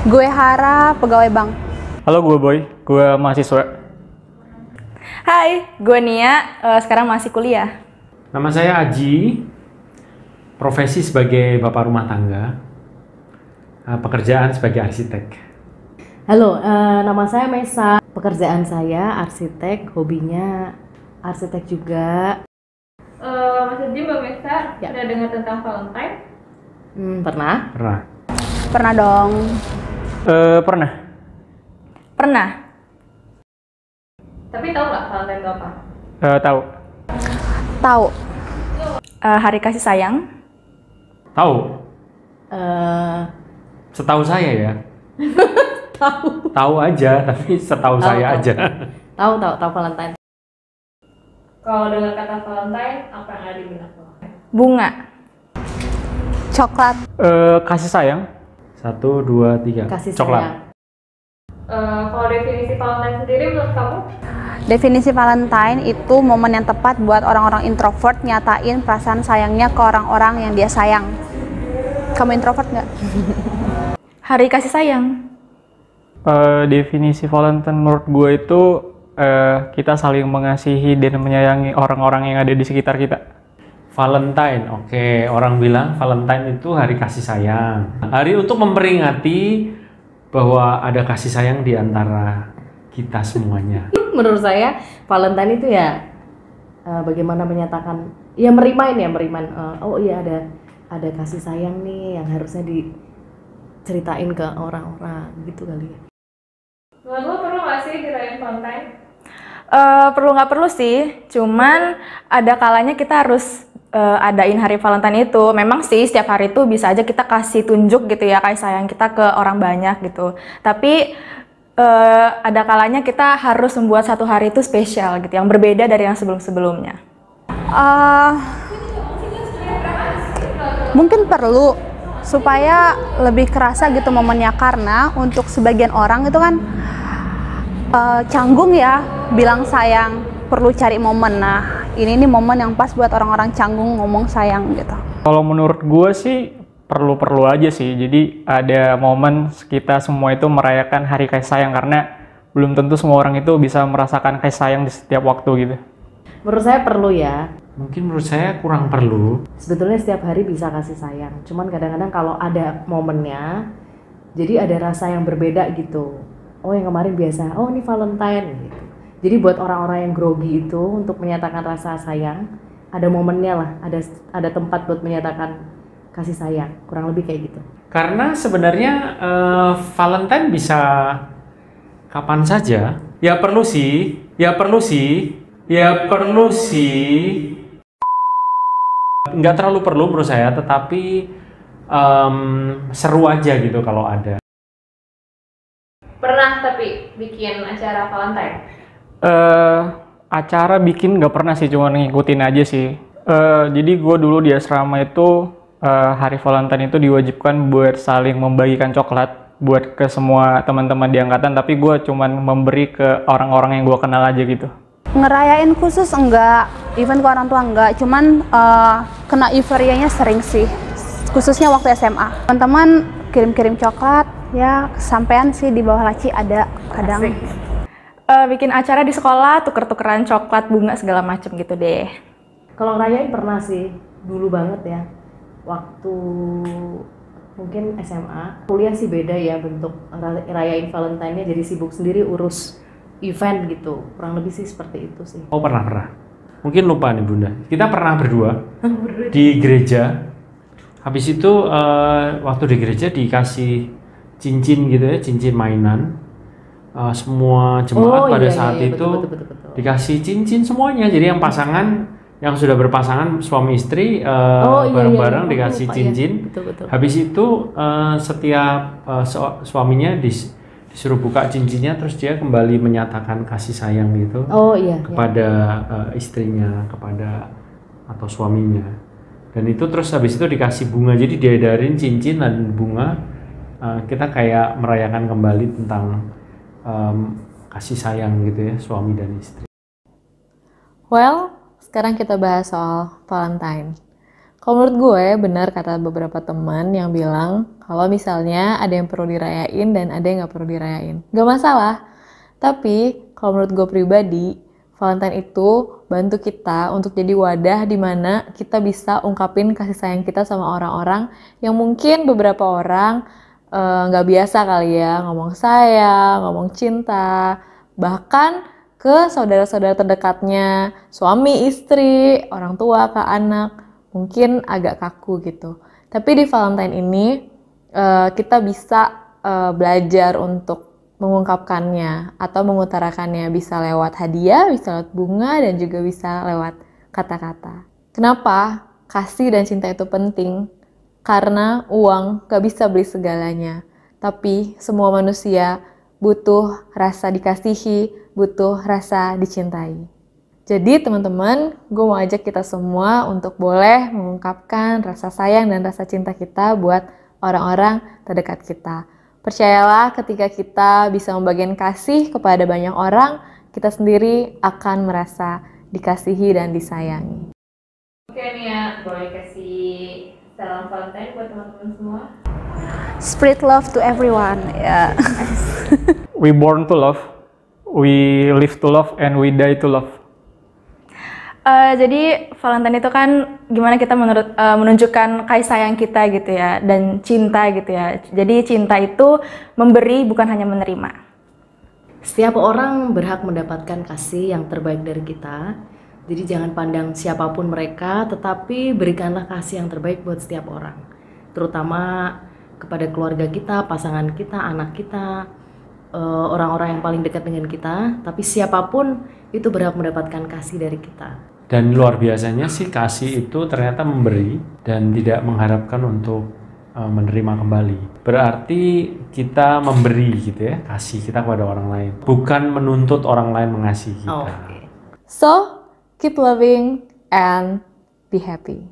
Gue Hara, pegawai bank. Halo, gue Boy, gue mahasiswa. Hai, gue Nia, sekarang masih kuliah. Nama saya Aji, profesi sebagai bapak rumah tangga, pekerjaan sebagai arsitek. Halo, nama saya Mesa, pekerjaan saya arsitek, hobinya arsitek juga. Mas Aji, Mbak Mesa, Ya. pernah dengar tentang Valentine? Pernah? Pernah. Pernah dong. Pernah. Pernah. Tapi tahu nggak Valentine itu apa? Tahu. Tahu. Hari kasih sayang. Tahu? Setahu saya ya. Tahu aja, tapi setahu saya aja. Tahu Valentine. Kalau dengar kata Valentine, apa yang ada di benak lo? Bunga. Coklat. Kasih sayang. 1, 2, 3. Kasih Coklat. sayang. Kalau definisi Valentine sendiri menurut kamu? Definisi Valentine itu momen yang tepat buat orang-orang introvert nyatain perasaan sayangnya ke orang-orang yang dia sayang. Kamu introvert nggak? Hari kasih sayang. Definisi Valentine menurut gue itu kita saling mengasihi dan menyayangi orang-orang yang ada di sekitar kita. Valentine, oke. Orang bilang Valentine itu hari kasih sayang. Hari untuk memperingati bahwa ada kasih sayang di antara kita semuanya. Menurut saya Valentine itu ya bagaimana menyatakan, ya merimain. Oh iya ada kasih sayang nih yang harusnya diceritain ke orang-orang gitu kali ya. Menurut lo perlu nggak sih dirayain Valentine? Perlu nggak perlu sih, cuman ada kalanya kita harus adain hari Valentine itu. Memang sih setiap hari itu bisa aja kita kasih tunjuk gitu ya kasih sayang kita ke orang banyak gitu. Tapi ada kalanya kita harus membuat satu hari itu spesial gitu, yang berbeda dari yang sebelum-sebelumnya. Mungkin perlu supaya lebih kerasa gitu momennya, karena untuk sebagian orang itu kan canggung ya bilang sayang, perlu cari momen. Nah ini nih momen yang pas buat orang-orang canggung ngomong sayang gitu. Kalau menurut gue sih perlu aja sih. Jadi ada momen kita semua itu merayakan hari kasih sayang, karena belum tentu semua orang itu bisa merasakan kasih sayang di setiap waktu gitu. Menurut saya perlu ya. Mungkin menurut saya kurang perlu. Sebetulnya setiap hari bisa kasih sayang. Cuman kadang-kadang kalau ada momennya, jadi ada rasa yang berbeda gitu. Oh yang kemarin biasa, oh ini Valentine gitu. Jadi buat orang-orang yang grogi itu untuk menyatakan rasa sayang, ada momennya lah, ada tempat buat menyatakan kasih sayang, kurang lebih kayak gitu. Karena sebenarnya Valentine bisa kapan saja. Ya perlu sih. Nggak terlalu perlu menurut saya, tetapi seru aja gitu kalau ada. Pernah tapi bikin acara Valentine? Acara bikin nggak pernah sih, cuma ngikutin aja sih. Jadi gue dulu di asrama itu hari Valentine itu diwajibkan buat saling membagikan coklat buat ke semua teman-teman di angkatan, tapi gue cuman memberi ke orang-orang yang gue kenal aja gitu. Ngerayain khusus enggak, even ke orang tua enggak, cuman kena euforianya sering sih, khususnya waktu SMA. Teman-teman kirim-kirim coklat, ya kesampean sih di bawah laci ada kadang. Bikin acara di sekolah, tuker-tukeran coklat, bunga, segala macem gitu deh. Kalau ngerayain pernah sih, dulu banget ya. Waktu mungkin SMA, kuliah sih beda ya bentuk rayain Valentine-nya, jadi sibuk sendiri urus event gitu. Kurang lebih sih seperti itu sih. Oh pernah. Mungkin lupa nih Bunda. Kita pernah berdua di gereja. Habis itu waktu di gereja dikasih cincin gitu ya, cincin mainan. Semua jemaat pada saat itu betul. Dikasih cincin semuanya. Jadi yang pasangan, yang sudah berpasangan suami istri bareng-bareng dikasih cincin. Betul. Habis itu setiap suaminya disuruh buka cincinnya, terus dia kembali menyatakan kasih sayang gitu kepada istrinya, kepada atau suaminya. Dan itu terus habis itu dikasih bunga. Jadi diedarin cincin dan bunga. Kita kayak merayakan kembali tentang kasih sayang gitu ya, suami dan istri. Well, sekarang kita bahas soal Valentine. Kalau menurut gue, benar kata beberapa teman yang bilang kalau misalnya ada yang perlu dirayain dan ada yang gak perlu dirayain. Gak masalah. Tapi kalau menurut gue pribadi, Valentine itu bantu kita untuk jadi wadah di mana kita bisa ungkapin kasih sayang kita sama orang-orang yang mungkin beberapa orang nggak biasa kali ya ngomong sayang, ngomong cinta, bahkan ke saudara-saudara terdekatnya, suami, istri, orang tua, ke anak, mungkin agak kaku gitu. Tapi di Valentine ini kita bisa belajar untuk mengungkapkannya atau mengutarakannya, bisa lewat hadiah, bisa lewat bunga, dan juga bisa lewat kata-kata. Kenapa kasih dan cinta itu penting? Karena uang gak bisa beli segalanya, tapi semua manusia butuh rasa dikasihi, butuh rasa dicintai. Jadi teman-teman, gue mau ajak kita semua untuk boleh mengungkapkan rasa sayang dan rasa cinta kita buat orang-orang terdekat kita. Percayalah, ketika kita bisa membagikan kasih kepada banyak orang, kita sendiri akan merasa dikasihi dan disayangi. Oke nih ya, boleh kasih salam Valentine buat teman-teman semua. Spread love to everyone. Ya. We born to love, we live to love, and we die to love. Jadi Valentine itu kan gimana kita menunjukkan kasih sayang kita gitu ya, dan cinta gitu ya. Jadi cinta itu memberi, bukan hanya menerima. Setiap orang berhak mendapatkan kasih yang terbaik dari kita. Jadi jangan pandang siapapun mereka, tetapi berikanlah kasih yang terbaik buat setiap orang. Terutama kepada keluarga kita, pasangan kita, anak kita, orang-orang yang paling dekat dengan kita. Tapi siapapun itu berhak mendapatkan kasih dari kita. Dan luar biasanya sih kasih itu ternyata memberi dan tidak mengharapkan untuk menerima kembali. Berarti kita memberi gitu ya, kasih kita kepada orang lain, bukan menuntut orang lain mengasihi kita. So, keep loving and be happy.